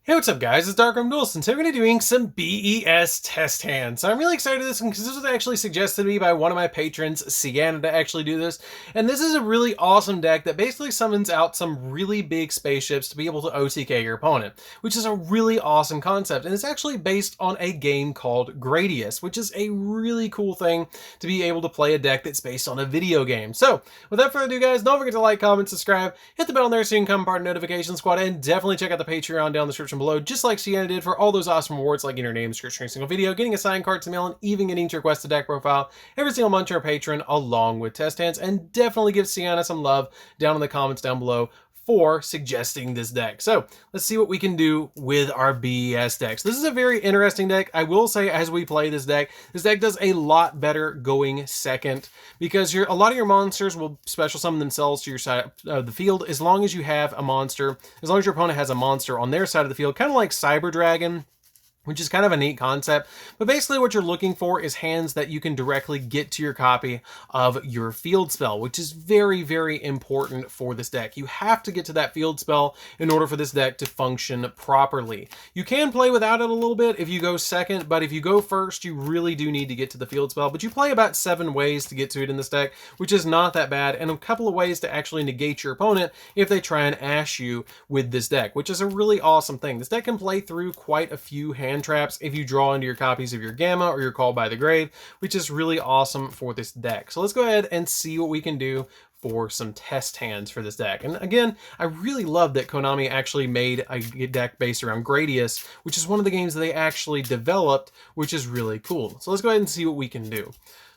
Hey, what's up guys, it's DarkArmedDuelist, and today we're going to be doing some B.E.S. test hands. So I'm really excited for this one because this was actually suggested to me by one of my patrons, Sienna, to actually do this. And this is a really awesome deck that basically summons out some really big spaceships to be able to OTK your opponent, which is a really awesome concept. And it's actually based on a game called B.E.S, which is a really cool thing to be able to play a deck that's based on a video game. So without further ado guys, don't forget to like, comment, subscribe, hit the bell there so you can come part of the notification squad, and definitely check out the Patreon down in the description below, just like Sienna did, for all those awesome rewards like getting your name description every single video, getting a signed card to mail, and even getting to request a deck profile every single month to our patron, along with test hands. And definitely give Sienna some love down in the comments down below for suggesting this deck. So let's see what we can do with our B.E.S decks. This is a very interesting deck. I will say, as we play this deck does a lot better going second, because a lot of your monsters will special summon themselves to your side of the field as long as you have a monster, as long as your opponent has a monster on their side of the field, kind of like Cyber Dragon, which is kind of a neat concept. But basically what you're looking for is hands that you can directly get to your copy of your field spell, which is very, very important for this deck. You have to get to that field spell in order for this deck to function properly. You can play without it a little bit if you go second, but if you go first, you really do need to get to the field spell. But you play about 7 ways to get to it in this deck, which is not that bad, and a couple of ways to actually negate your opponent if they try and ash you with this deck, which is a really awesome thing. This deck can play through quite a few hand traps if you draw into your copies of your Gamma or your Call by the Grave, which is really awesome for this deck. So let's go ahead and see what we can do for some test hands for this deck. And again, I really love that Konami actually made a deck based around Gradius, which is one of the games that they actually developed, which is really cool. So let's go ahead and see what we can do.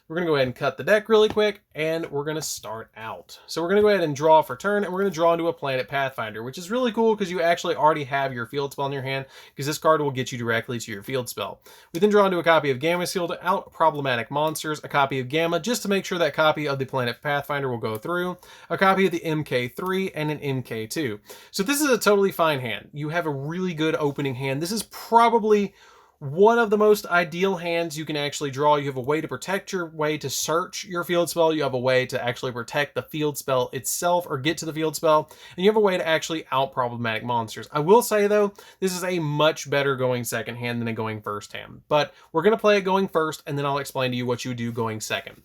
We're going to go ahead and cut the deck really quick, and we're going to start out. So we're going to go ahead and draw for turn, and we're going to draw into a Planet Pathfinder, which is really cool because you actually already have your field spell in your hand, because this card will get you directly to your field spell. We then draw into a copy of Gamma Seal to out problematic monsters, a copy of Gamma just to make sure that copy of the Planet Pathfinder will go through, a copy of the MK3, and an MK2. So this is a totally fine hand. You have a really good opening hand. This is probably one of the most ideal hands you can actually draw. You have a way to protect your way to search your field spell. You have a way to actually protect the field spell itself or get to the field spell. And you have a way to actually out problematic monsters. I will say though, this is a much better going second hand than a going first hand. But we're going to play it going first, and then I'll explain to you what you do going second.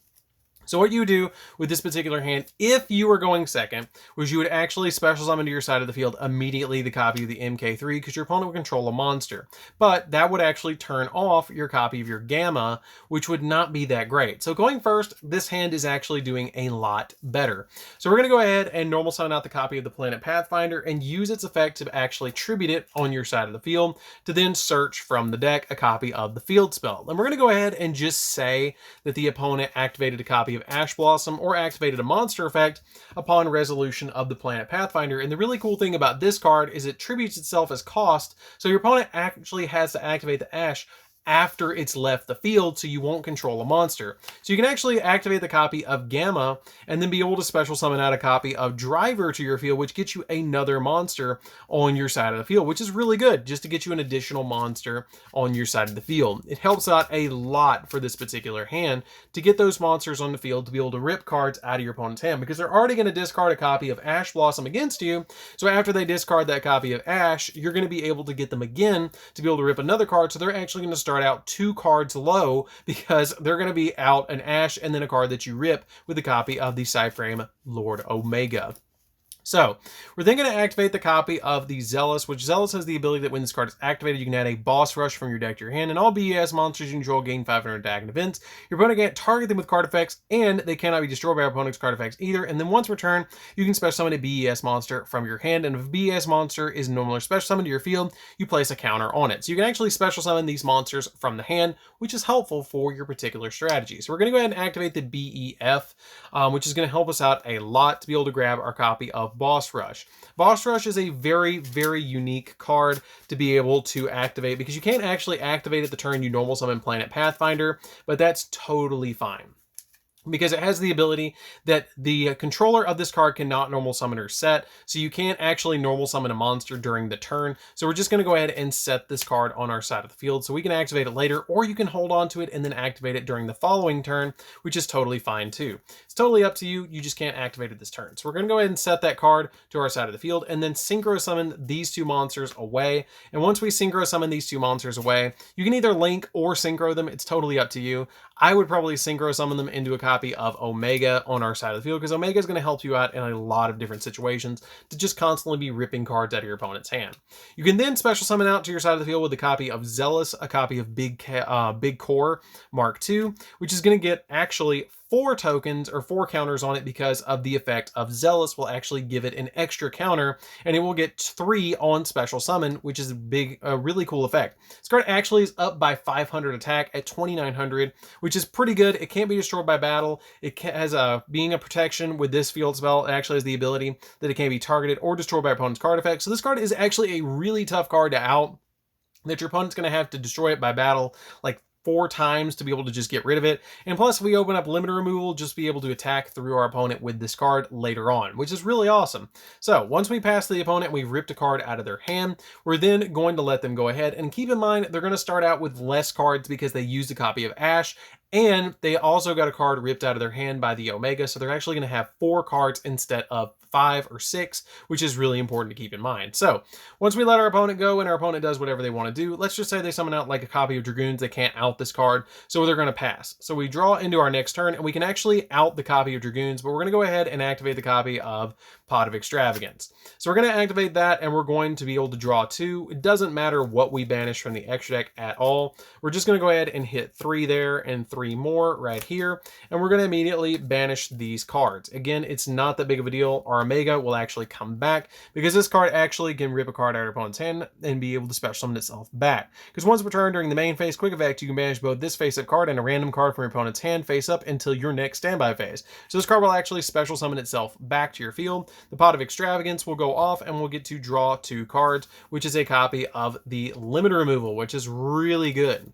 So what you do with this particular hand, if you were going second, was you would actually special summon to your side of the field immediately the copy of the MK3, because your opponent would control a monster. But that would actually turn off your copy of your Gamma, which would not be that great. So going first, this hand is actually doing a lot better. So we're going to go ahead and normal summon out the copy of the Planet Pathfinder and use its effect to actually tribute it on your side of the field to then search from the deck a copy of the field spell. And we're going to go ahead and just say that the opponent activated a copy of Ash Blossom or activated a monster effect upon resolution of the Planet Pathfinder. And the really cool thing about this card is it tributes itself as cost, so your opponent actually has to activate the Ash after it's left the field, so you won't control a monster. So you can actually activate the copy of Gamma and then be able to special summon out a copy of Driver to your field, which gets you another monster on your side of the field, which is really good, just to get you an additional monster on your side of the field. It helps out a lot for this particular hand to get those monsters on the field to be able to rip cards out of your opponent's hand, because they're already going to discard a copy of Ash Blossom against you. So after they discard that copy of Ash, you're going to be able to get them again to be able to rip another card. So they're actually going to start out 2 cards low, because they're going to be out an Ash and then a card that you rip with a copy of the Cyframe Lord Omega. So we're then going to activate the copy of the Zealous, which Zealous has the ability that when this card is activated, you can add a Boss Rush from your deck to your hand, and all B.E.S monsters you control gain 500 attack and events. Your opponent can't target them with card effects, and they cannot be destroyed by your opponent's card effects either. And then once per turn, you can special summon a B.E.S monster from your hand, and if a B.E.S monster is normally special summoned to your field, you place a counter on it. So you can actually special summon these monsters from the hand, which is helpful for your particular strategy. So we're going to go ahead and activate the B.E.F, which is going to help us out a lot to be able to grab our copy of Boss Rush. Boss Rush is a very, very unique card to be able to activate, because you can't actually activate it the turn you normal summon Planet Pathfinder, but that's totally fine. because it has the ability that the controller of this card cannot normal summon or set, so you can't actually normal summon a monster during the turn. So we're just going to go ahead and set this card on our side of the field, so we can activate it later, or you can hold on to it and then activate it during the following turn, which is totally fine too. It's totally up to you, you just can't activate it this turn. So we're going to go ahead and set that card to our side of the field, and then synchro summon these two monsters away. And once we synchro summon these two monsters away, you can either link or synchro them, it's totally up to you. I would probably synchro summon them into a copy of Omega on our side of the field, because Omega is going to help you out in a lot of different situations to just constantly be ripping cards out of your opponent's hand. You can then special summon out to your side of the field with a copy of Zealous, a copy of Big Core Mark II, which is going to get actually 4 tokens or 4 counters on it because of the effect of Zealous will actually give it an extra counter, and it will get 3 on special summon, which is a really cool effect. This card actually is up by 500 attack at 2900, which is pretty good. It can't be destroyed by battle. It has being a protection with this field spell. It actually has the ability that it can be targeted or destroyed by opponent's card effect. So this card is actually a really tough card to out, that your opponent's going to have to destroy it by battle like 4 times to be able to just get rid of it. And plus, if we open up limiter removal, just be able to attack through our opponent with this card later on, which is really awesome. So once we pass the opponent, we've ripped a card out of their hand, we're then going to let them go ahead. And keep in mind, they're going to start out with less cards because they used a copy of Ash, and they also got a card ripped out of their hand by the Omega, so they're actually going to have 4 cards instead of 5 or 6, which is really important to keep in mind. So once we let our opponent go and our opponent does whatever they want to do, let's just say they summon out like a copy of Dragoons, they can't out this card, so they're going to pass. So we draw into our next turn, and we can actually out the copy of Dragoons, but we're going to go ahead and activate the copy of Pot of Extravagance. So we're going to activate that, and we're going to be able to draw 2. It doesn't matter what we banish from the extra deck at all. We're just going to go ahead and hit 3 there and 3 more right here, and we're going to immediately banish these cards. Again, it's not that big of a deal. Our Omega will actually come back because this card actually can rip a card out of your opponent's hand and be able to special summon itself back. Because once returned during the main phase quick effect, you can banish both this face-up card and a random card from your opponent's hand face-up until your next standby phase. So this card will actually special summon itself back to your field. The Pot of Extravagance will go off, and we'll get to draw 2 cards, which is a copy of the Limiter Removal, which is really good.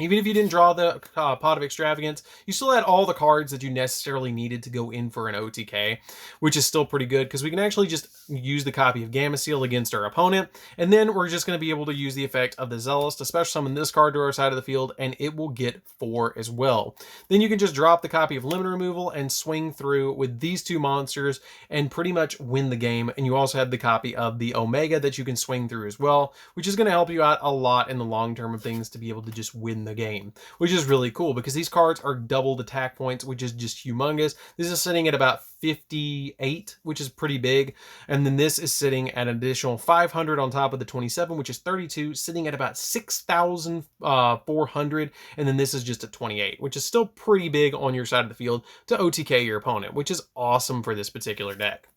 Even if you didn't draw the Pot of Extravagance, you still had all the cards that you necessarily needed to go in for an OTK, which is still pretty good because we can actually just use the copy of Gamma Seal against our opponent, and then we're just going to be able to use the effect of the Zealous to special summon this card to our side of the field, and it will get 4 as well. Then you can just drop the copy of Limit Removal and swing through with these 2 monsters and pretty much win the game, and you also have the copy of the Omega that you can swing through as well, which is going to help you out a lot in the long term of things to be able to just win the game, which is really cool because these cards are doubled attack points, which is just humongous. This is sitting at about 58, which is pretty big, and then this is sitting at an additional 500 on top of the 27, which is 32, sitting at about 6,400, and then this is just at 28, which is still pretty big on your side of the field to OTK your opponent, which is awesome for this particular deck.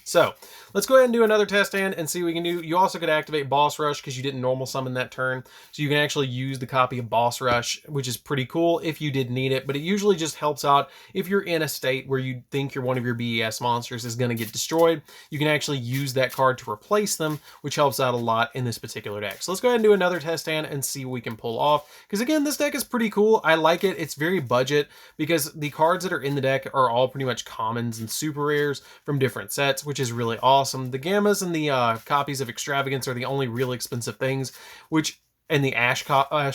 So let's go ahead and do another test hand and see what we can do. You also could activate Boss Rush because you didn't normal summon that turn. So you can actually use the copy of Boss Rush, which is pretty cool if you did need it, but it usually just helps out if you're in a state where you think one of your B.E.S monsters is going to get destroyed. You can actually use that card to replace them, which helps out a lot in this particular deck. So let's go ahead and do another test hand and see what we can pull off. Because again, this deck is pretty cool. I like it. It's very budget because the cards that are in the deck are all pretty much commons and super rares from different sets, which is really awesome. The Gammas and the copies of Extravagance are the only real expensive things, and the Ash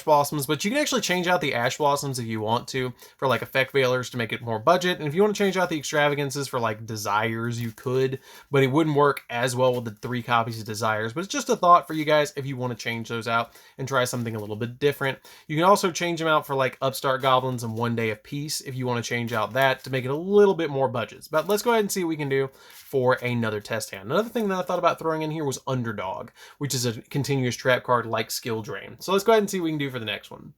Blossoms, but you can actually change out the Ash Blossoms if you want to for like Effect Veilers to make it more budget, and if you want to change out the Extravagances for like Desires, you could, but it wouldn't work as well with the 3 copies of Desires, but it's just a thought for you guys if you want to change those out and try something a little bit different. You can also change them out for like Upstart Goblins and One Day of Peace if you want to change out that to make it a little bit more budgets, but let's go ahead and see what we can do for another test hand. Another thing that I thought about throwing in here was Underdog, which is a continuous trap card like Skill Drain. So let's go ahead and see what we can do for the next one.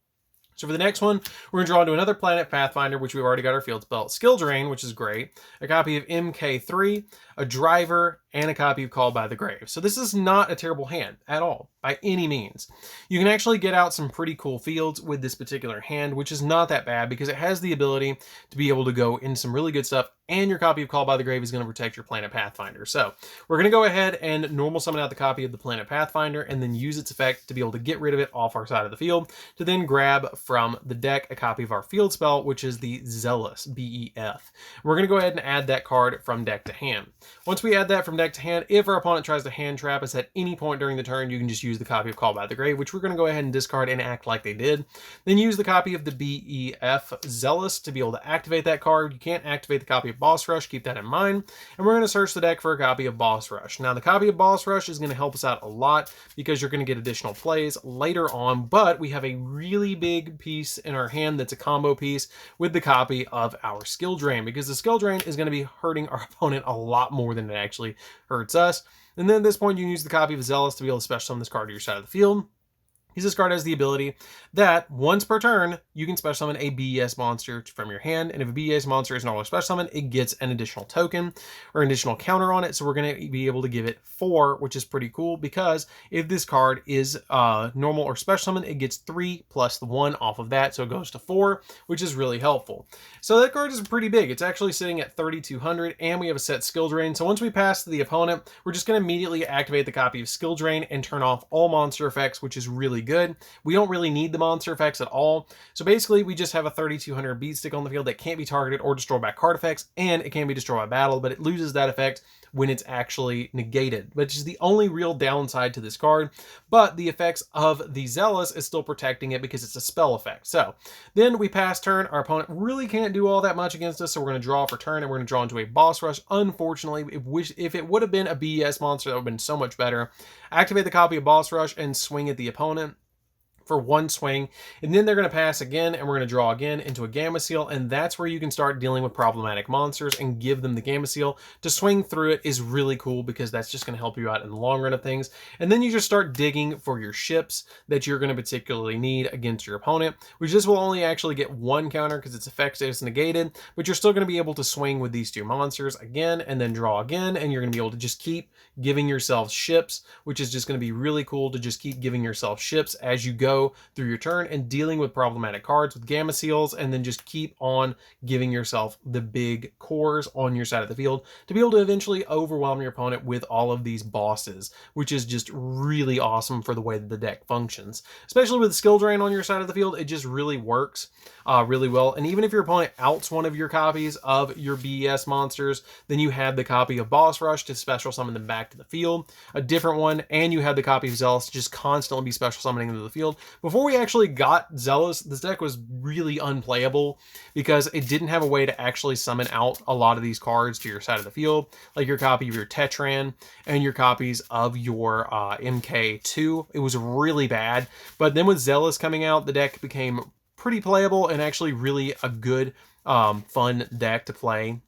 So for the next one, we're going to draw into another Planet Pathfinder, which we've already got our field spell. Skill Drain, which is great. A copy of MK3, a Driver, and a copy of Called by the Grave. So this is not a terrible hand at all, by any means. You can actually get out some pretty cool fields with this particular hand, which is not that bad because it has the ability to be able to go in some really good stuff and your copy of Call by the Grave is going to protect your Planet Pathfinder. So we're going to go ahead and normal summon out the copy of the Planet Pathfinder and then use its effect to be able to get rid of it off our side of the field, to then grab from the deck a copy of our field spell, which is the Zealous, B.E.S. We're going to go ahead and add that card from deck to hand. Once we add that from deck to hand, if our opponent tries to hand trap us at any point during the turn, you can just use the copy of Call by the Grave, which we're going to go ahead and discard and act like they did. Then use the copy of the B.E.F. Zealous to be able to activate that card. You can't activate the copy of Boss Rush, keep that in mind. And we're going to search the deck for a copy of Boss Rush. Now the copy of Boss Rush is going to help us out a lot because you're going to get additional plays later on, but we have a really big piece in our hand that's a combo piece with the copy of our Skill Drain, because the Skill Drain is going to be hurting our opponent a lot more than it actually hurts us. And then at this point, you can use the copy of Zealous to be able to special summon this card to your side of the field. Because this card has the ability that once per turn, you can special summon a B.E.S monster from your hand. And if a B.E.S monster is normally special summon, it gets an additional token or an additional counter on it. So we're going to be able to give it 4, which is pretty cool, because if this card is normal or special summon, it gets 3 plus the 1 off of that. So it goes to 4, which is really helpful. So that card is pretty big. It's actually sitting at 3,200, and we have a set Skill Drain. So once we pass to the opponent, we're just going to immediately activate the copy of Skill Drain and turn off all monster effects, which is really good. We don't really need the monster effects at all. So basically, we just have a 3,200 beat stick on the field that can't be targeted or destroyed by card effects, and it can be destroyed by battle, but it loses that effect when it's actually negated, which is the only real downside to this card. But the effects of the Zealous is still protecting it because it's a spell effect. So then we pass turn. Our opponent really can't do all that much against us, so we're going to draw for turn, and we're going to draw into a Boss Rush. Unfortunately, if it would have been a B.E.S monster, that would have been so much better. Activate the copy of Boss Rush and swing at the opponent for 1 swing, and then they're going to pass again, and we're going to draw again into a Gamma Seal, and that's where you can start dealing with problematic monsters and give them the Gamma Seal. To swing through it is really cool because that's just going to help you out in the long run of things. And then you just start digging for your ships that you're going to particularly need against your opponent, which this will only actually get 1 counter because its effect is negated, but you're still going to be able to swing with these 2 monsters again and then draw again, and you're going to be able to just keep giving yourself ships, which is just going to be really cool to just keep giving yourself ships as you go through your turn and dealing with problematic cards with Gamma Seals, and then just keep on giving yourself the big cores on your side of the field to be able to eventually overwhelm your opponent with all of these bosses, which is just really awesome for the way that the deck functions. Especially with Skill Drain on your side of the field, it just really works really well. And even if your opponent outs one of your copies of your B.E.S monsters, then you have the copy of Boss Rush to special summon them back to the field, a different one, and you have the copy of Zealous to just constantly be special summoning into the field. Before we actually got Zealous, this deck was really unplayable because it didn't have a way to actually summon out a lot of these cards to your side of the field, like your copy of your Tetran and your copies of your MK2. It was really bad, but then with Zealous coming out, the deck became pretty playable and actually really a good fun deck to play,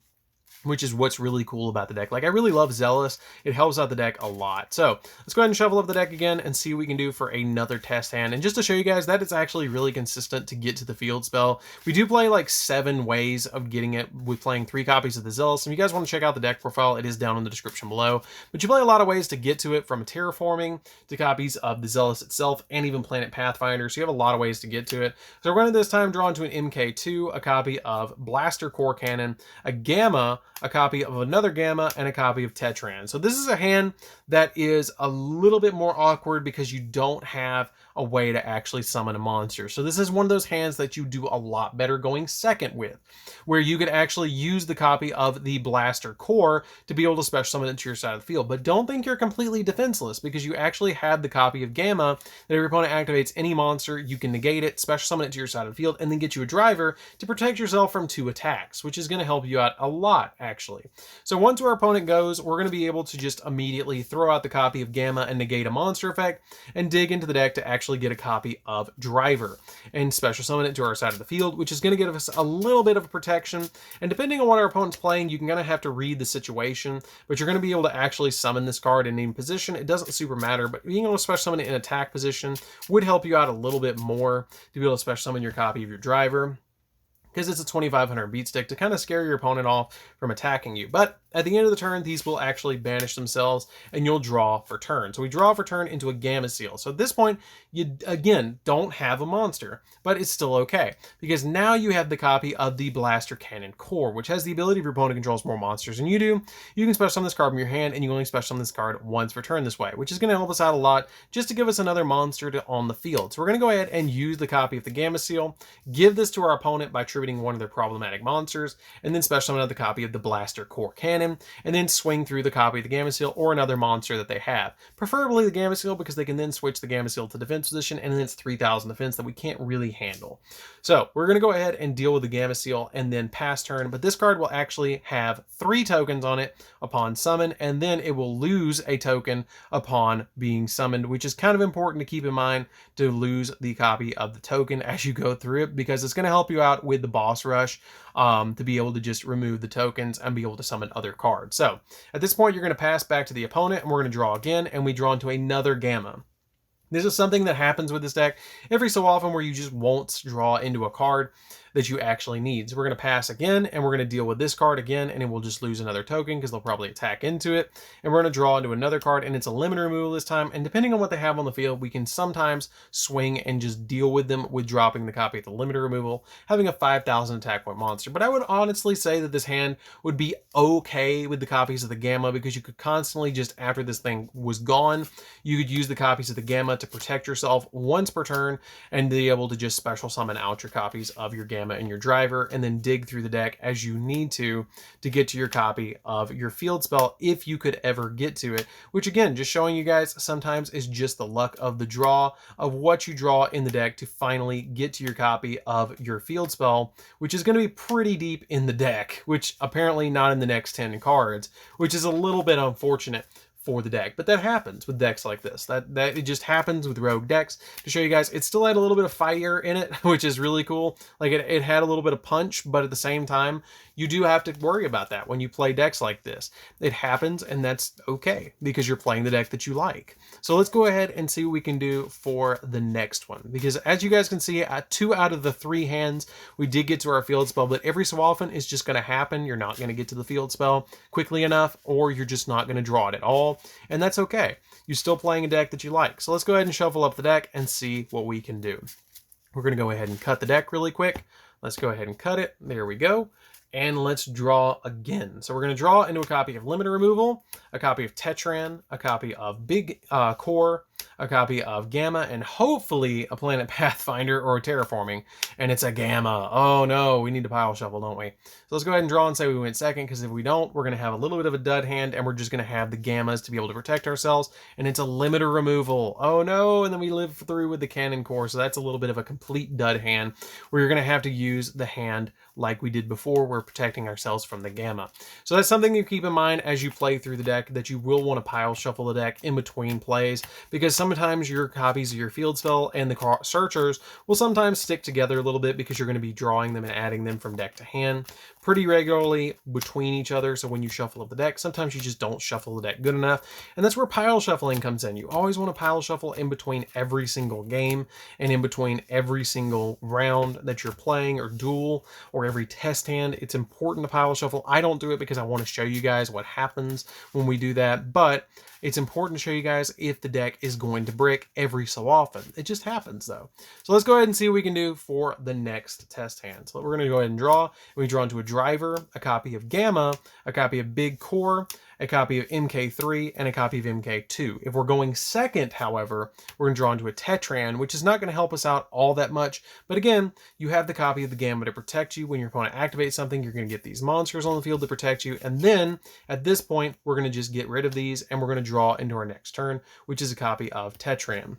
which is what's really cool about the deck. Like, I really love Zealous. It helps out the deck a lot. So let's go ahead and shuffle up the deck again and see what we can do for another test hand. And just to show you guys that it's actually really consistent to get to the field spell, we do play like 7 ways of getting it with playing 3 copies of the Zealous. And if you guys want to check out the deck profile, it is down in the description below. But you play a lot of ways to get to it, from terraforming to copies of the Zealous itself and even Planet Pathfinder. So you have a lot of ways to get to it. So we're going to this time draw into an MK2, a copy of Blaster Core Cannon, a Gamma, a copy of another Gamma, and a copy of Tetran. So this is a hand that is a little bit more awkward because you don't have a way to actually summon a monster. So this is one of those hands that you do a lot better going second with, where you could actually use the copy of the Blaster Core to be able to special summon it to your side of the field. But don't think you're completely defenseless, because you actually have the copy of Gamma that if your opponent activates any monster, you can negate it, special summon it to your side of the field, and then get you a driver to protect yourself from 2 attacks, which is going to help you out a lot, actually. So once our opponent goes, we're going to be able to just immediately throw out the copy of Gamma and negate a monster effect and dig into the deck to actually get a copy of Driver and special summon it to our side of the field, which is going to give us a little bit of protection. And depending on what our opponent's playing, you can kind of have to read the situation, but you're going to be able to actually summon this card in any position. It doesn't super matter, but being able to special summon it in attack position would help you out a little bit more to be able to special summon your copy of your Driver, because it's a 2,500 beat stick to kind of scare your opponent off from attacking you. But at the end of the turn, these will actually banish themselves and you'll draw for turn. So we draw for turn into a Gamma Seal. So at this point, you again don't have a monster, but it's still okay because now you have the copy of the Blaster Cannon Core, which has the ability if your opponent controls more monsters than you do, you can special summon this card from your hand and you only special summon this card once per turn this way, which is going to help us out a lot just to give us another monster on the field. So we're going to go ahead and use the copy of the Gamma Seal, give this to our opponent by tributing one of their problematic monsters, and then special summon another copy of the Blaster Core Cannon, and then swing through the copy of the Gamma Seal or another monster that they have. Preferably the Gamma Seal because they can then switch the Gamma Seal to defense position, and then it's 3,000 defense that we can't really handle. So we're going to go ahead and deal with the Gamma Seal and then pass turn, but this card will actually have 3 tokens on it upon summon, and then it will lose a token upon being summoned, which is kind of important to keep in mind, to lose the copy of the token as you go through it, because it's going to help you out with the boss rush to be able to just remove the tokens and be able to summon other cards. So at this point, you're going to pass back to the opponent, and we're going to draw again, and we draw into another Gamma. This is something that happens with this deck every so often where you just won't draw into a card that you actually need. So we're going to pass again, and we're going to deal with this card again, and it will just lose another token because they'll probably attack into it. And we're going to draw into another card, and it's a limit removal this time. And depending on what they have on the field, we can sometimes swing and just deal with them with dropping the copy of the limiter removal, having a 5,000 attack point monster. But I would honestly say that this hand would be okay with the copies of the Gamma, because you could constantly just, after this thing was gone, you could use the copies of the Gamma to protect yourself once per turn and be able to just special summon out your copies of your Gamma and your driver, and then dig through the deck as you need to get to your copy of your field spell, if you could ever get to it, which again, just showing you guys, sometimes is just the luck of the draw of what you draw in the deck to finally get to your copy of your field spell, which is going to be pretty deep in the deck, which apparently not in the next 10 cards, which is a little bit unfortunate for the deck. But that happens with decks like this. That it just happens with rogue decks. To show you guys, it still had a little bit of fire in it, which is really cool. Like it had a little bit of punch, but at the same time, you do have to worry about that when you play decks like this. It happens, and that's okay because you're playing the deck that you like. So let's go ahead and see what we can do for the next one, because as you guys can see, 2 out of the 3 hands we did get to our field spell, but every so often it's just going to happen. You're not going to get to the field spell quickly enough, or you're just not going to draw it at all, and that's okay. You're still playing a deck that you like. So let's go ahead and shuffle up the deck and see what we can do. We're going to go ahead and cut the deck really quick. Let's go ahead and cut it. There we go. And let's draw again. So we're going to draw into a copy of Limiter Removal, a copy of Tetran, a copy of Big Core, a copy of Gamma, and hopefully a Planet Pathfinder or a Terraforming. And it's a Gamma. Oh no, we need to pile shuffle, don't we? So let's go ahead and draw and say we went second, because if we don't, we're going to have a little bit of a dud hand, and we're just going to have the Gammas to be able to protect ourselves. And it's a Limiter Removal. Oh no, and then we live through with the Cannon Core, so that's a little bit of a complete dud hand, where you're going to have to use the hand like we did before. We're protecting ourselves from the Gamma. So that's something you keep in mind as you play through the deck, that you will want to pile shuffle the deck in between plays, because sometimes your copies of your field spell and the searchers will sometimes stick together a little bit, because you're going to be drawing them and adding them from deck to hand pretty regularly between each other. So when you shuffle up the deck, sometimes you just don't shuffle the deck good enough, and that's where pile shuffling comes in. You always want to pile shuffle in between every single game and in between every single round that you're playing or duel, or every test hand. It's important to pile shuffle. I don't do it because I want to show you guys what happens when we do that, but it's important to show you guys if the deck is going to brick every so often. It just happens though. So let's go ahead and see what we can do for the next test hand. So we're going to go ahead and draw. We draw into a driver, a copy of Gamma, a copy of Big Core, a copy of MK3, and a copy of MK2. If we're going second, however, we're going to draw into a Tetran, which is not going to help us out all that much. But again, you have the copy of the Gamma to protect you. When your opponent activates something, you're going to get these monsters on the field to protect you. And then, at this point, we're going to just get rid of these, and we're going to draw into our next turn, which is a copy of Tetran.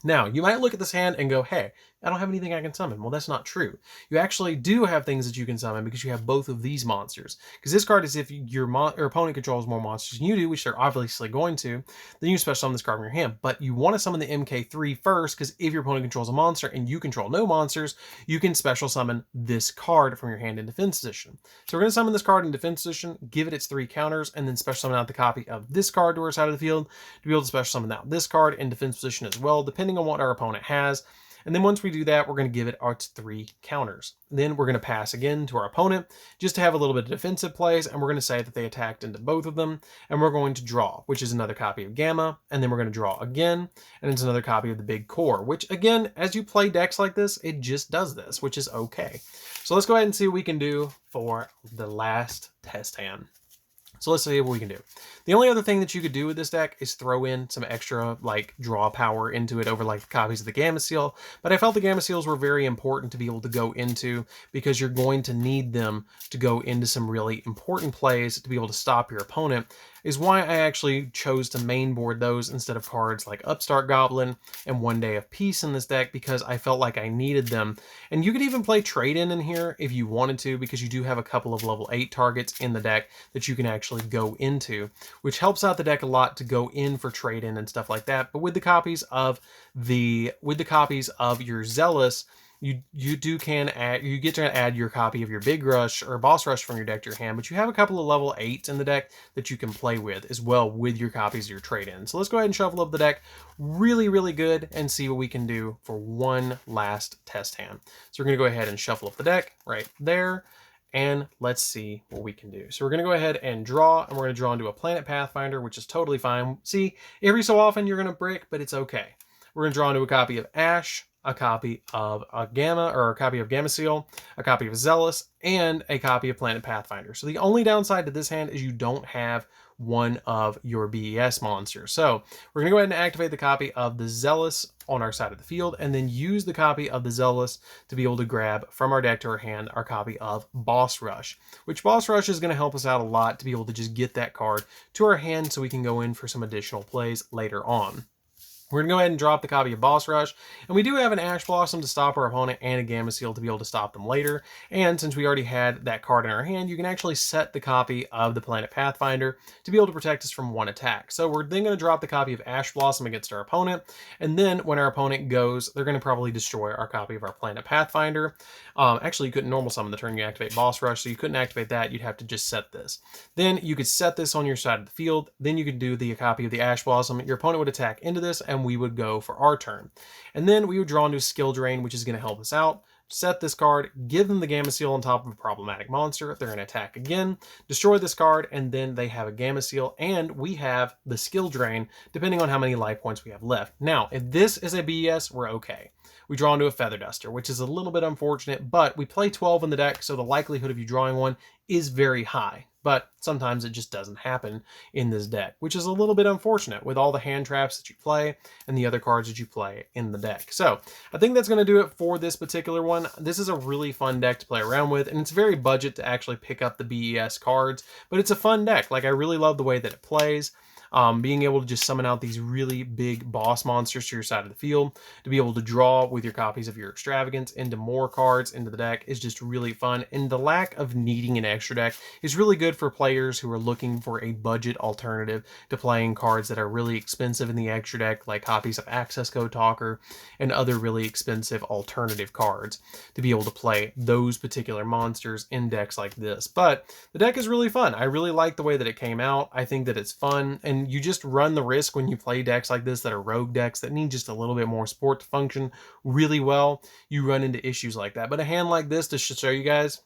Now, you might look at this hand and go, hey, I don't have anything I can summon. Well, that's not true. You actually do have things that you can summon, because you have both of these monsters. Because this card is if your opponent controls more monsters than you do, which they're obviously going to, then you special summon this card from your hand. But you want to summon the MK3 first, because if your opponent controls a monster and you control no monsters, you can special summon this card from your hand in defense position. So we're going to summon this card in defense position, give it its 3 counters, and then special summon out the copy of this card to our side of the field to be able to special summon out this card in defense position as well, depending on what our opponent has. And then once we do that, we're going to give it its 3 counters. Then we're going to pass again to our opponent just to have a little bit of defensive plays, and we're going to say that they attacked into both of them, and we're going to draw, which is another copy of Gamma, and then we're going to draw again, and it's another copy of the Big Core, which again, as you play decks like this, it just does this, which is okay. So let's go ahead and see what we can do for the last test hand. So let's see what we can do. The only other thing that you could do with this deck is throw in some extra like draw power into it over like copies of the Gamma Seal, but I felt the Gamma Seals were very important to be able to go into because you're going to need them to go into some really important plays to be able to stop your opponent, is why I actually chose to mainboard those instead of cards like Upstart Goblin and One Day of Peace in this deck, because I felt like I needed them. And you could even play Trade-In in here if you wanted to, because you do have a couple of level 8 targets in the deck that you can actually go into, which helps out the deck a lot to go in for Trade-In and stuff like that. But with the copies of your Zealous, you get to add your copy of your Big Rush or Boss Rush from your deck to your hand, but you have a couple of level 8s in the deck that you can play with as well with your copies of your trade-in. So let's go ahead and shuffle up the deck really, really good and see what we can do for one last test hand. So we're going to go ahead and shuffle up the deck right there, and let's see what we can do. So we're going to go ahead and draw, and we're going to draw into a Planet Pathfinder, which is totally fine. See, every so often you're going to brick, but it's okay. We're going to draw into a copy of Ash, a copy of a copy of Gamma Seal, a copy of Zealous, and a copy of Planet Pathfinder. So the only downside to this hand is you don't have one of your B.E.S monsters. So we're going to go ahead and activate the copy of the Zealous on our side of the field, and then use the copy of the Zealous to be able to grab from our deck to our hand our copy of Boss Rush, which Boss Rush is going to help us out a lot to be able to just get that card to our hand so we can go in for some additional plays later on. We're going to go ahead and drop the copy of Boss Rush, and we do have an Ash Blossom to stop our opponent and a Gamma Seal to be able to stop them later. And since we already had that card in our hand, you can actually set the copy of the Planet Pathfinder to be able to protect us from one attack. So we're then going to drop the copy of Ash Blossom against our opponent, and then when our opponent goes, they're going to probably destroy our copy of our Planet Pathfinder. Actually, you couldn't normal summon the turn you activate Boss Rush, so you couldn't activate that. You'd have to just set this. Then you could set this on your side of the field. Then you could do the copy of the Ash Blossom. Your opponent would attack into this, and we would go for our turn. And then we would draw into a Skill Drain, which is going to help us out. Set this card, give them the Gamma Seal on top of a problematic monster. They're going to attack again, destroy this card, and then they have a Gamma Seal, and we have the Skill Drain, depending on how many life points we have left. Now, if this is a B.E.S, we're okay. We draw into a Feather Duster, which is a little bit unfortunate, but we play 12 in the deck, so the likelihood of you drawing one is very high. But sometimes it just doesn't happen in this deck, which is a little bit unfortunate with all the hand traps that you play and the other cards that you play in the deck. So I think that's going to do it for this particular one. This is a really fun deck to play around with, and it's very budget to actually pick up the B.E.S cards, but it's a fun deck. Like, I really love the way that it plays. Being able to just summon out these really big boss monsters to your side of the field, to be able to draw with your copies of your Extravagance into more cards into the deck is just really fun. And the lack of needing an extra deck is really good for players who are looking for a budget alternative to playing cards that are really expensive in the extra deck, like copies of Access Code Talker and other really expensive alternative cards, to be able to play those particular monsters in decks like this. But the deck is really fun. I really like the way that it came out. I think that it's fun, and you just run the risk when you play decks like this that are rogue decks that need just a little bit more support to function really well. You run into issues like that. But a hand like this, to show you guys,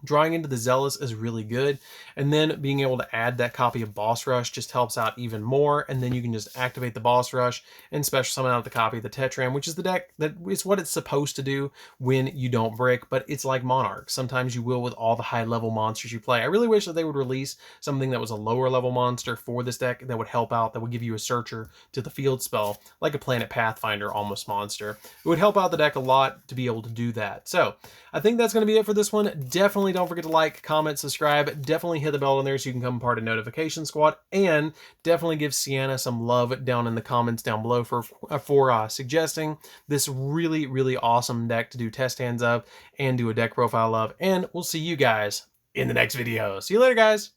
drawing into the Zealous is really good, and then being able to add that copy of Boss Rush just helps out even more. And then you can just activate the Boss Rush and special summon out the copy of the Tetram, which is the deck that is what it's supposed to do when you don't brick, but it's like Monarch. Sometimes you will with all the high level monsters you play. I really wish that they would release something that was a lower level monster for this deck that would help out, that would give you a searcher to the field spell, like a Planet Pathfinder almost monster. It would help out the deck a lot to be able to do that. So I think that's going to be it for this one. Definitely don't forget to like, comment, subscribe. Definitely hit the bell on there so you can become part of Notification Squad, and definitely give Sienna some love down in the comments down below for suggesting this really, really awesome deck to do test hands of and do a deck profile of. And we'll see you guys in the next video. See you later, guys.